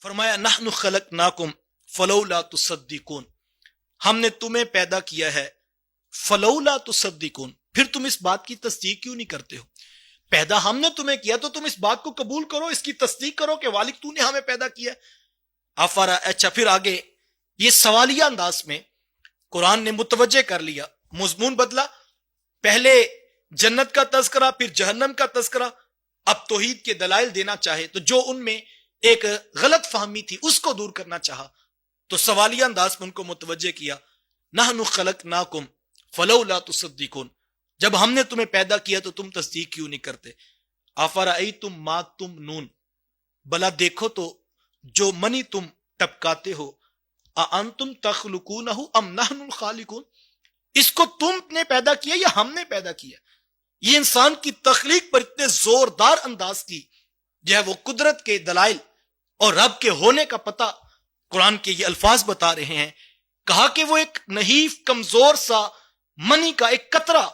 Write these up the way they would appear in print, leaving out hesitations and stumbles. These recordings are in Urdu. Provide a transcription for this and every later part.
فرمایا نحن خلقناکم فلولا تصدقون، ہم نے تمہیں پیدا کیا ہے فلولا تصدقون، پھر تم اس بات کی تصدیق کیوں نہیں کرتے ہو؟ پیدا ہم نے تمہیں کیا تو تم اس بات کو قبول کرو، اس کی تصدیق کرو کہ والد تو نے ہمیں پیدا کیا۔ افرا، اچھا پھر آگے یہ سوالیہ انداز میں قرآن نے متوجہ کر لیا، مضمون بدلا، پہلے جنت کا تذکرہ پھر جہنم کا تذکرہ، اب توحید کے دلائل دینا چاہے تو جو ان میں ایک غلط فہمی تھی اس کو دور کرنا چاہا تو سوالیہ انداز میں ان کو متوجہ کیا، نحن خلقناکم فلولا تصدقون، جب ہم نے تمہیں پیدا کیا تو تم تصدیق کیوں نہیں کرتے؟ افرأیتم ما تمنون، بلا دیکھو تو جو منی تم ٹپکاتے ہو، اانتم تخلقونہ ام نحن الخالقون، اس کو تم نے پیدا کیا یا ہم نے پیدا کیا؟ یہ انسان کی تخلیق پر اتنے زوردار انداز کی جو ہے وہ قدرت کے دلائل اور رب کے ہونے کا پتہ قرآن کے یہ الفاظ بتا رہے ہیں۔ کہا کہ وہ ایک نحیف کمزور سا منی کا ایک قطرہ،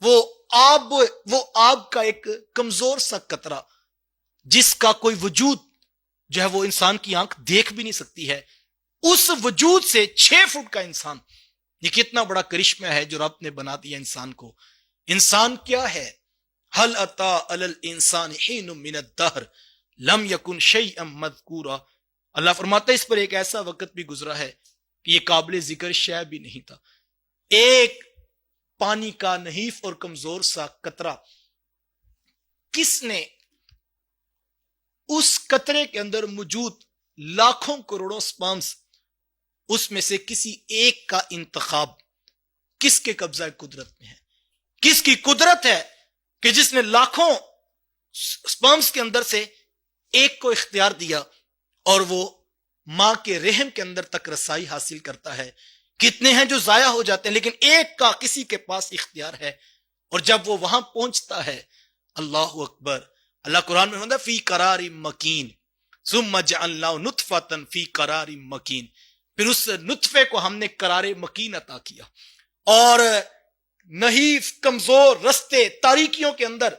وہ آب کا ایک کمزور سا قطرہ جس کا کوئی وجود جو ہے وہ انسان کی آنکھ دیکھ بھی نہیں سکتی ہے، اس وجود سے 6 فٹ کا انسان، یہ کتنا بڑا کرشمہ ہے جو رب نے بنا دیا انسان کو۔ انسان کیا ہے؟ هل اتا علی الانسان حین من الدہر لم یکن شیئا مذکورا، اللہ فرماتا ہے اس پر ایک ایسا وقت بھی گزرا ہے کہ یہ قابل ذکر شے بھی نہیں تھا۔ ایک پانی کا نحیف اور کمزور سا قطرہ، کس نے اس قطرے کے اندر موجود لاکھوں کروڑوں سپرمز، اس میں سے کسی ایک کا انتخاب کس کے قبضہ قدرت میں ہے؟ کس کی قدرت ہے کہ جس نے لاکھوں سپرمز کے اندر سے ایک کو اختیار دیا اور وہ ماں کے رحم کے اندر تک رسائی حاصل کرتا ہے؟ کتنے ہیں جو ضائع ہو جاتے ہیں، لیکن ایک کا کسی کے پاس اختیار ہے، اور جب وہ وہاں پہنچتا ہے، اللہ اکبر، اللہ قرآن میں ہوتا ہے فی قرار مکین ثم جعلناه نطفۃ فی قرار مکین، پھر اس نطفے کو ہم نے قرار مکین عطا کیا، اور نحیف کمزور رستے تاریکیوں کے اندر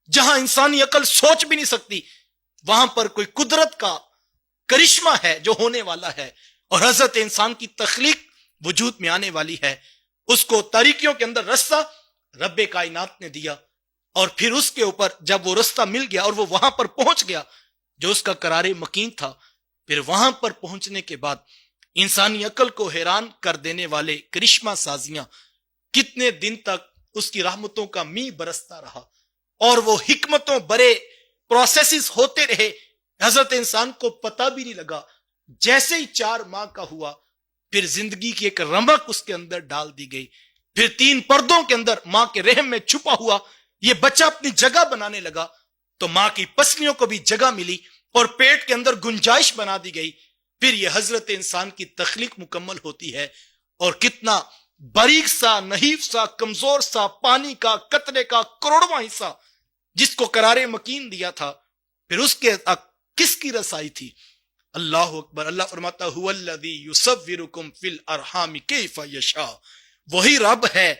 جہاں انسانی عقل سوچ بھی نہیں سکتی، وہاں پر کوئی قدرت کا کرشمہ ہے جو ہونے والا ہے، اور حضرت انسان کی تخلیق وجود میں آنے والی ہے، اس کو تاریکیوں کے اندر رستہ رب کائنات نے دیا، اور پھر اس کے اوپر جب وہ رستہ مل گیا اور وہ وہاں پر پہنچ گیا جو اس کا قرار مکین تھا، پھر وہاں پر پہنچنے کے بعد انسانی عقل کو حیران کر دینے والے کرشمہ سازیاں کتنے دن تک اس کی رحمتوں کا می برستا رہا، اور وہ حکمتوں برے پروسیسز ہوتے رہے، حضرت انسان کو پتہ بھی نہیں لگا۔ جیسے ہی 4 ماہ کا ہوا، پھر زندگی کی ایک رمق اس کے اندر ڈال دی گئی، پھر 3 پردوں کے اندر ماں کے رحم میں چھپا ہوا یہ بچہ اپنی جگہ بنانے لگا، تو ماں کی پسلیوں کو بھی جگہ ملی اور پیٹ کے اندر گنجائش بنا دی گئی، پھر یہ حضرت انسان کی تخلیق مکمل ہوتی ہے، اور کتنا باریک سا نحیف سا کمزور سا پانی کا قطرے کا کروڑواں حصہ جس کو قرار مکین دیا تھا، پھر اس کے کس کی رسائی تھی؟ اللہ اکبر، اللہ فرماتا هو الذی یصورکم فی الارحام کیف یشاء، وہی رب ہے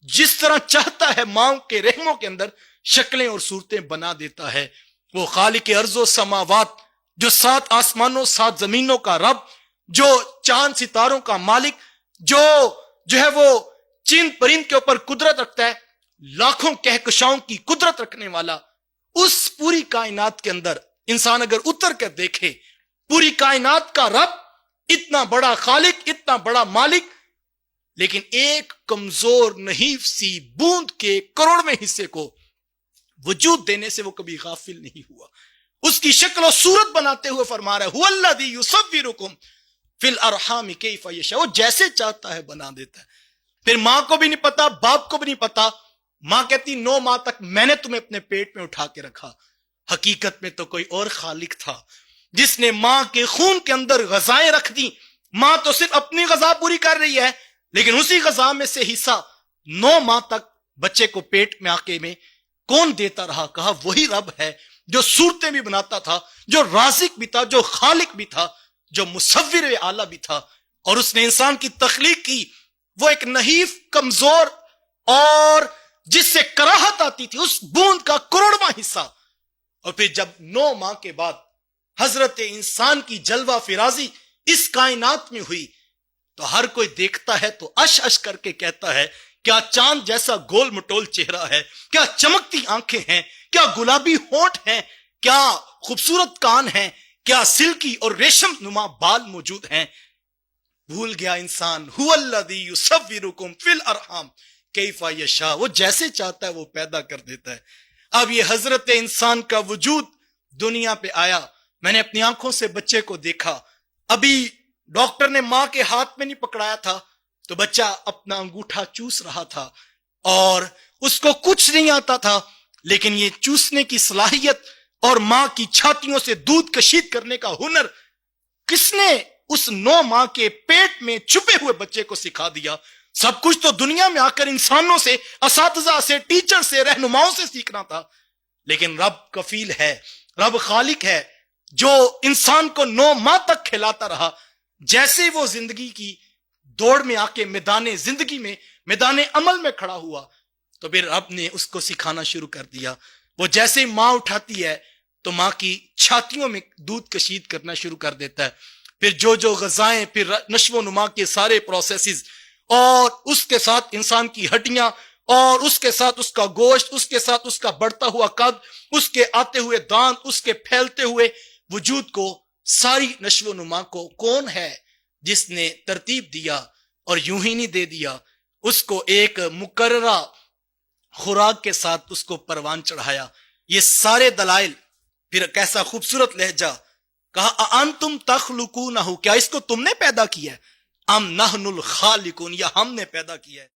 جس طرح چاہتا ہے ماں کے رحموں کے اندر شکلیں اور صورتیں بنا دیتا ہے۔ وہ خالق ارض و سماوات، جو 7 آسمانوں 7 زمینوں کا رب، جو چاند ستاروں کا مالک، جو ہے وہ چند پرند کے اوپر قدرت رکھتا ہے، لاکھوں کہکشاؤں کی قدرت رکھنے والا، اس پوری کائنات کے اندر انسان اگر اتر کر دیکھے، پوری کائنات کا رب، اتنا بڑا خالق، اتنا بڑا مالک، لیکن ایک کمزور نحیف سی بوند کے کروڑویں حصے کو وجود دینے سے وہ کبھی غافل نہیں ہوا، اس کی شکل و صورت بناتے ہوئے فرما رہا ہے هو الذی یصورکم فی الارحام کیف یشاء، وہ جیسے چاہتا ہے بنا دیتا ہے۔ پھر ماں کو بھی نہیں پتا، باپ کو بھی نہیں پتا، ماں کہتی 9 ماہ تک میں نے تمہیں اپنے پیٹ میں اٹھا کے رکھا، حقیقت میں تو کوئی اور خالق تھا جس نے ماں کے خون کے اندر غذائیں رکھ دی، ماں تو صرف اپنی غذا پوری کر رہی ہے، لیکن اسی غذا میں سے حصہ 9 ماہ تک بچے کو پیٹ میں آکے میں کون دیتا رہا؟ کہا وہی رب ہے جو صورتیں بھی بناتا تھا، جو رازق بھی تھا، جو خالق بھی تھا، جو مصور اعلیٰ بھی تھا، اور اس نے انسان کی تخلیق کی، وہ ایک نحیف کمزور اور جس سے کراہت آتی تھی اس بوند کا کروڑواں حصہ، اور پھر جب 9 ماہ کے بعد حضرت انسان کی جلوہ فرازی اس کائنات میں ہوئی تو ہر کوئی دیکھتا ہے تو اش اش کر کے کہتا ہے کیا چاند جیسا گول مٹول چہرہ ہے، کیا چمکتی آنکھیں ہیں، کیا گلابی ہونٹ ہیں، کیا خوبصورت کان ہیں، کیا سلکی اور ریشم نما بال موجود ہیں۔ بھول گیا انسان هو الذی یصورکم فی الارحام کیف یشاء، وہ جیسے چاہتا ہے وہ پیدا کر دیتا ہے۔ اب یہ حضرت انسان کا وجود دنیا پہ آیا، میں نے اپنی آنکھوں سے بچے کو دیکھا، ابھی ڈاکٹر نے ماں کے ہاتھ میں نہیں پکڑایا تھا تو بچہ اپنا انگوٹھا چوس رہا تھا اور اس کو کچھ نہیں آتا تھا، لیکن یہ چوسنے کی صلاحیت اور ماں کی چھاتیوں سے دودھ کشید کرنے کا ہنر کس نے اس 9 ماہ کے پیٹ میں چھپے ہوئے بچے کو سکھا دیا؟ سب کچھ تو دنیا میں آ کر انسانوں سے، اساتذہ سے، ٹیچر سے، رہنماؤں سے سیکھنا تھا، لیکن رب کفیل ہے، رب خالق ہے جو انسان کو 9 ماہ تک کھلاتا رہا۔ جیسے وہ زندگی کی دوڑ میں آ کے میدان زندگی میں، میدان عمل میں کھڑا ہوا تو پھر رب نے اس کو سکھانا شروع کر دیا۔ وہ جیسے ماں اٹھاتی ہے تو ماں کی چھاتیوں میں دودھ کشید کرنا شروع کر دیتا ہے، پھر جو غذائیں، پھر نشو و نما کے سارے پروسیسز، اور اس کے ساتھ انسان کی ہڈیاں، اور اس کے ساتھ اس کا گوشت، اس کے ساتھ اس کا بڑھتا ہوا قد، اس کے آتے ہوئے دانت، اس کے پھیلتے ہوئے وجود کو، ساری نشو و نما کو کون ہے جس نے ترتیب دیا اور یوں ہی نہیں دے دیا، اس کو ایک مقررہ خوراک کے ساتھ اس کو پروان چڑھایا۔ یہ سارے دلائل، پھر کیسا خوبصورت لہجہ، کہا انتم تخلقونہ، کیا اس کو تم نے پیدا کیا ہے؟ ام نحن الخالقون، یا ہم نے پیدا کیا ہے۔